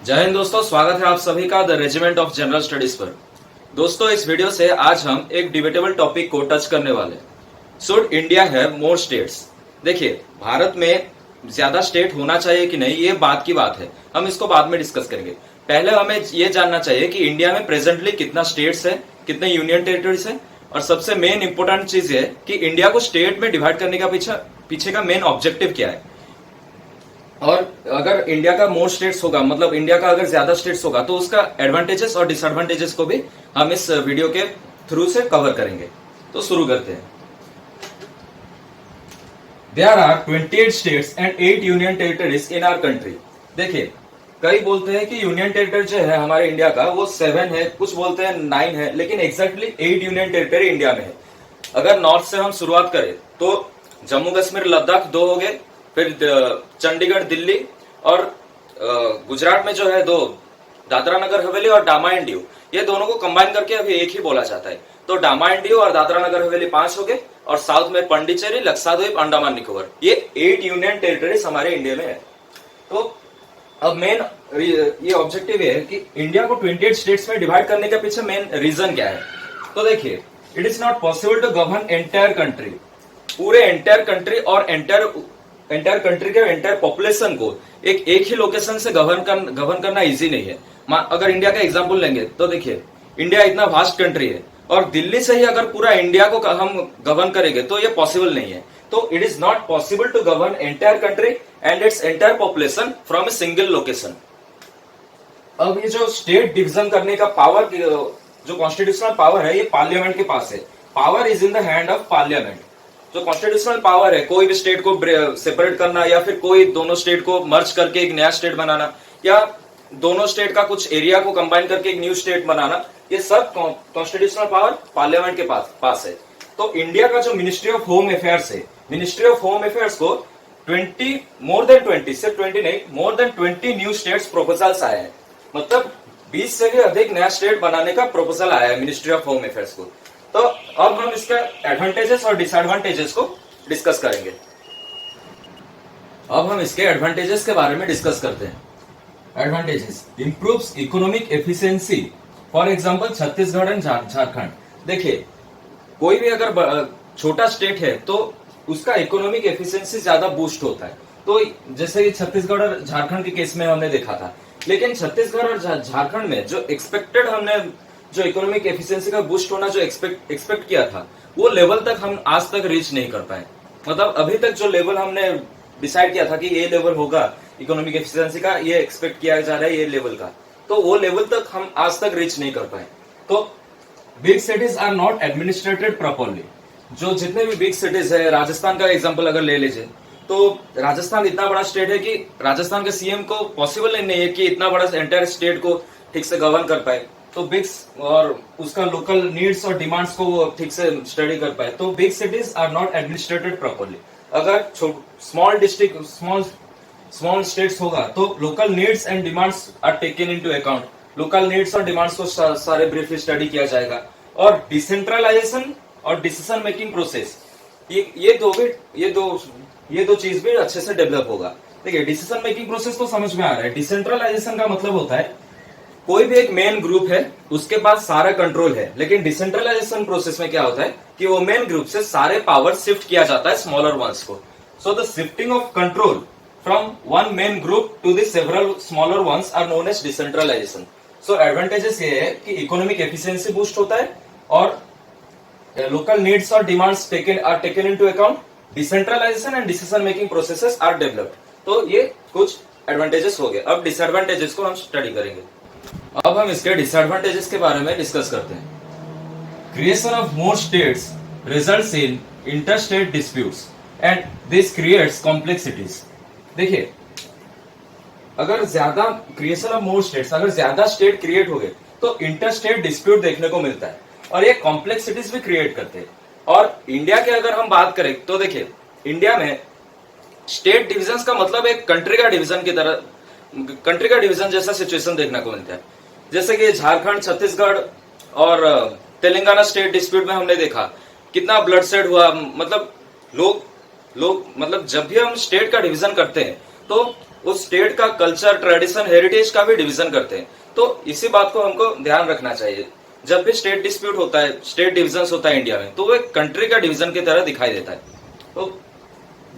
जय हिंद दोस्तों, स्वागत है आप सभी का the regiment of general studies पर। दोस्तों, इस वीडियो से आज हम एक डिबेटेबल टॉपिक को टच करने वाले हैं। Should India have more states? देखिए, भारत में ज्यादा स्टेट होना चाहिए कि नहीं, ये बात की बात है। हम इसको बाद में डिस्कस करेंगे। पहले हमें ये जानना चाहिए कि इंडिया में प्रेजेंटली कितना स्टेट्स है, कितने यूनियन टेरिटरीज है, और सबसे मेन इंपोर्टेंट चीज है कि इंडिया को स्टेट में डिवाइड करने का पीछे का मेन ऑब्जेक्टिव क्या है। और अगर इंडिया का मोर स्टेट्स होगा, मतलब इंडिया का अगर ज्यादा स्टेट्स होगा, तो उसका एडवांटेजेस और डिसएडवांटेजेस को भी हम इस वीडियो के थ्रू से कवर करेंगे। तो शुरू करते हैं। There are 28 states and 8 union territories in our country. देखिए, कई बोलते हैं कि यूनियन टेरिटरी जो है हमारे इंडिया का वो 7 है, कुछ बोलते हैं 9 है, लेकिन एग्जैक्टली 8 यूनियन टेरिटरी इंडिया में है। अगर नॉर्थ से हम शुरुआत करें तो जम्मू कश्मीर लद्दाख 2 हो गए, फिर चंडीगढ़ दिल्ली, और गुजरात में जो है 2, दादरा नगर हवेली और डामाइन ड्यू, ये दोनों को कंबाइन करके अभी एक ही बोला जाता है। तो डामाइन ड्यू और दादरा नगर हवेली 5 हो गए, और साउथ में पंडिचेरी, लक्षद्वीप, अंडमान निकोबार, ये 8 यूनियन टेरिटरीज हमारे इंडिया में है। तो अब मेन ये ऑब्जेक्टिव है कि इंडिया को 28 स्टेट्स में डिवाइड करने के पीछे मेन रीजन क्या है। तो देखिए, it is not possible to govern entire country, पूरे एंटायर कंट्री और एंटायर कंट्री के एंटायर पॉपुलेशन को एक ही लोकेशन से गवर्न करना इजी नहीं है। अगर इंडिया का एग्जांपल लेंगे तो देखिए, इंडिया इतना वास्ट कंट्री है, और दिल्ली से ही अगर पूरा इंडिया को हम गवर्न करेंगे तो ये पॉसिबल नहीं है। तो it is not possible to govern entire country and its entire population from a single location. अब ये जो स्टेट डिवीजन करने का पावर, जो कॉन्स्टिट्यूशनल पावर है, ये पार्लियामेंट के पास है। Power is in the hand of parliament. जो कॉन्स्टिट्यूशनल पावर है, कोई भी स्टेट को सेपरेट करना, या फिर कोई दोनों स्टेट को मर्ज करके एक नया स्टेट बनाना, या दोनों स्टेट का कुछ एरिया को कंबाइन करके एक न्यू स्टेट बनाना, ये सब कॉन्स्टिट्यूशनल पावर पार्लियामेंट के पास है। तो इंडिया का जो मिनिस्ट्री ऑफ होम अफेयर्स है, मिनिस्ट्री ऑफ होम अफेयर्स को मोर देन 20, सिर्फ 20 नहीं, more than 20 new states proposals आए हैं। मतलब 20 से भी अधिक नया स्टेट बनाने का प्रपोजल आया है मिनिस्ट्री ऑफ होम अफेयर्स को। तो अब हम इसका एडवांटेजेस और डिसएडवांटेजेस को डिस्कस करेंगे। अब हम इसके एडवांटेजेस के बारे में डिस्कस करते हैं। Advantages: improves economic efficiency, for example Chhattisgarh and Jharkhand. देखिए, कोई भी अगर छोटा स्टेट है तो उसका इकोनॉमिक एफिशिएंसी ज्यादा बूस्ट होता है। तो जैसे कि छत्तीसगढ़ और झारखंड के केस में हमने देखा था, लेकिन छत्तीसगढ़ और झारखंड में जो एक्सपेक्टेड हमने जो इकोनॉमिक एफिशिएंसी का बूस्ट होना जो एक्सपेक्ट किया था, वो लेवल तक हम आज तक रीच नहीं कर पाए। मतलब अभी तक जो लेवल हमने डिसाइड किया था कि ये लेवल होगा इकोनॉमिक एफिशिएंसी का, ये एक्सपेक्ट किया जा रहा है ये लेवल का, तो वो लेवल तक हम आज तक रीच नहीं कर पाए। तो big cities are not administered properly. जो जितने भी बिग सिटीज है, राजस्थान का एग्जाम्पल अगर ले लीजिए, तो राजस्थान इतना बड़ा स्टेट है कि राजस्थान के सीएम को पॉसिबल नहीं है कि इतना बड़ा एंटायर स्टेट को ठीक से गवर्न कर पाए। तो बिग और उसका लोकल नीड्स और डिमांड्स को वो ठीक से स्टडी कर पाए। तो big cities are not administered properly. अगर स्मॉल डिस्ट्रिक्ट, स्मॉल स्टेट्स होगा तो local needs and demands are taken into account. Local needs और डिमांड्स को सारे ब्रीफली स्टडी किया जाएगा। और डिसेंट्रलाइजेशन और डिसीजन मेकिंग प्रोसेस, ये दो चीज भी अच्छे से डेवलप होगा। देखिए, डिसीजन मेकिंग प्रोसेस तो समझ में आ रहा है। डिसेंट्रलाइजेशन का मतलब होता है कोई भी एक मेन ग्रुप है, उसके पास सारा कंट्रोल है, लेकिन डिसेंट्रलाइजेशन प्रोसेस में क्या होता है कि वो मेन ग्रुप से सारे पावर शिफ्ट किया जाता है स्मॉलर वंस को। So the shifting of control from one main group to the several smaller ones are known as decentralisation. So advantages ये है कि इकोनॉमिक एफिशिएंसी बूस्ट होता है, और लोकल नीड्स और demands are taken into account, decentralisation and decision making processes are developed. तो ये कुछ एडवांटेजेस हो गए। अब डिसएडवांटेजेस को हम स्टडी करेंगे। अब हम इसके डिसएडवांटेजेस के बारे में डिस्कस करते हैं। Creation of more states results in interstate disputes and this creates complexities. देखिए, अगर ज्यादा क्रिएशन ऑफ मोर स्टेट्स, अगर ज्यादा स्टेट क्रिएट हो गए तो इंटरस्टेट डिस्प्यूट देखने को मिलता है, और ये कॉम्प्लेक्सिटीज भी क्रिएट करते हैं। और इंडिया के अगर हम बात करें तो देखिए, इंडिया में स्टेट डिविजन का मतलब एक कंट्री का डिवीजन की तरह, कंट्री का डिवीजन जैसा सिचुएशन देखने को मिलता है। जैसे कि झारखंड, छत्तीसगढ़ और तेलंगाना स्टेट डिस्प्यूट में हमने देखा कितना ब्लड सेड हुआ। मतलब लोग मतलब जब भी हम स्टेट का डिवीजन करते हैं तो उस स्टेट का कल्चर, ट्रेडिशन, हेरिटेज का भी डिवीजन करते हैं। तो इसी बात को हमको ध्यान रखना चाहिए। जब भी स्टेट डिस्प्यूट होता है, स्टेट डिविजन होता है इंडिया में, तो वो एक कंट्री का डिवीजन की तरह दिखाई देता है। तो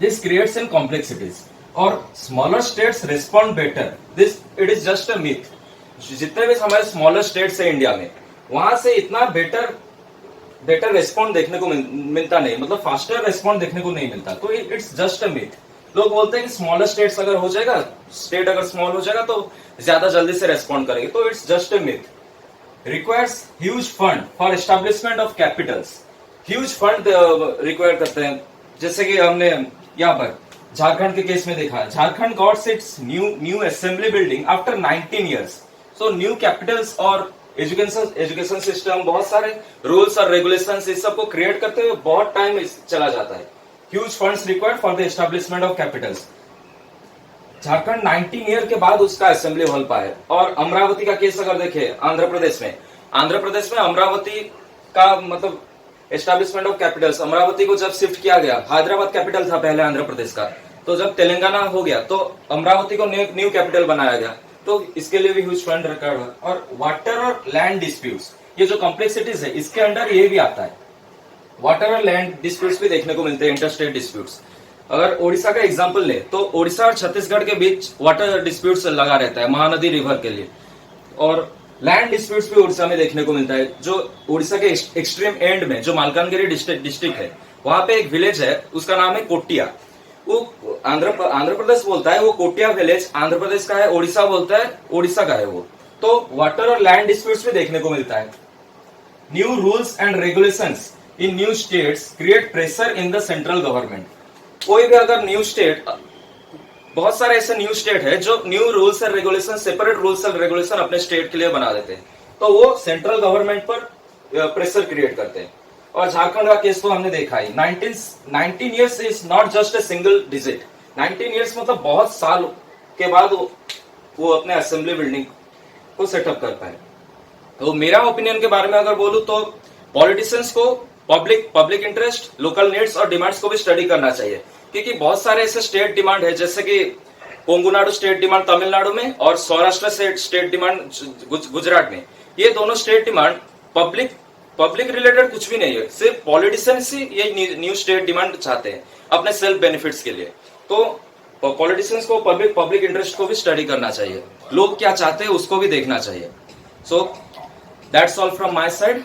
दिस क्रिएट्स इन कॉम्प्लेक्सिटीज और smaller states respond better, this it is just a myth. जितने भी हमारे स्मॉलर स्टेट्स है इंडिया में, वहां से इतना बेटर रेस्पॉन्ड देखने को मिलता नहीं, मतलब फास्टर रेस्पॉन्ड देखने को नहीं मिलता। तो इट्स जस्ट अ मिथ। लोग बोलते हैं कि स्मॉलर स्टेट्स अगर हो जाएगा, स्टेट अगर स्मॉल हो जाएगा तो ज्यादा जल्दी से रेस्पॉन्ड करेगी, तो it's just a myth. Requires huge fund for establishment of Capitals, huge fund require करते हैं। जैसे कि हमने यहाँ पर झारखंड के केस में देखा, Jharkhand gots it's new assembly building after 19 years। So new Capitals और एजुकेशन सिस्टम, बहुत सारे रूल्स और रेगुलेशंस, इस सब को क्रिएट करते हुए बहुत टाइम चला जाता है। Huge funds required for the establishment of Capitals. Jharkhand 19 year के बाद उसका असेंबली हॉल पाए। और अमरावती का केस अगर देखें, आंध्र प्रदेश में अमरावती का मतलब एस्टेब्लिशमेंट ऑफ कैपिटल्स, अमरावती को जब शिफ्ट किया गया, हैदराबाद कैपिटल था पहले आंध्र प्रदेश का, तो जब तेलंगाना हो गया तो अमरावती को न्यू कैपिटल बनाया गया। तो इसके लिए भी ह्यूज फंड रिक्वायर्ड है। और वाटर और लैंड डिस्प्यूट्स, ये जो कॉम्प्लेक्सिटीज है, इसके अंडर ये भी आता है। वाटर और लैंड डिस्प्यूट्स भी देखने को मिलते हैं, इंटरस्टेट डिस्प्यूट्स। अगर ओडिशा का एग्जांपल ले तो ओडिशा और छत्तीसगढ़ के बीच वाटर डिस्प्यूट्स लगा रहता है, महानदी रिवर के लिए। और लैंड डिस्प्यूट्स भी उड़ीसा में देखने को मिलता है। जो उड़ीसा के एक्सट्रीम एंड में जो मालकानगिरी डिस्ट्रिक्ट है, वहां पे एक विलेज है, उसका नाम है कोटिया। वो आंध्र प्रदेश बोलता है वो कोटिया विलेज आंध्र प्रदेश का है, ओडिशा बोलता है ओडिशा का है वो। तो वाटर और लैंड डिस्प्यूट्स भी देखने को मिलता है। New rules and regulations in new states create pressure in the central government. कोई भी अगर न्यू स्टेट, बहुत सारे ऐसे न्यू स्टेट है जो new rules and regulation, separate rules and regulation अपने स्टेट के लिए बना देते हैं, तो वो सेंट्रल गवर्नमेंट पर प्रेशर क्रिएट करते हैं। और झारखंड का केस तो हमने देखा ही। 19 years is not just a single digit. 19 years मतलब बहुत साल के बाद वो अपने असेंबली बिल्डिंग को सेटअप कर पाए। तो मेरा ओपिनियन के बारे में अगर बोलूं तो पॉलिटिशियंस को पब्लिक इंटरेस्ट, लोकल नीड्स और डिमांड्स को भी स्टडी करना चाहिए, क्योंकि बहुत सारे ऐसे स्टेट डिमांड है, जैसे कि कोंगुनाडु स्टेट डिमांड तमिलनाडु में और सौराष्ट्र स्टेट डिमांड गुजरात में। ये दोनों स्टेट डिमांड पब्लिक रिलेटेड कुछ भी नहीं है, सिर्फ पॉलिटिशियंस ही ये न्यू स्टेट डिमांड चाहते हैं अपने सेल्फ बेनिफिट्स के लिए। तो पॉलिटिशियंस को पब्लिक इंटरेस्ट को भी स्टडी करना चाहिए, लोग क्या चाहते हैं उसको भी देखना चाहिए। So that's all from my side.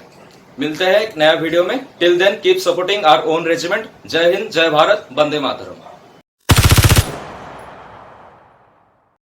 मिलते हैं एक नया वीडियो में। Till then keep supporting our own regiment. जय हिंद, जय भारत, वंदे मातरम।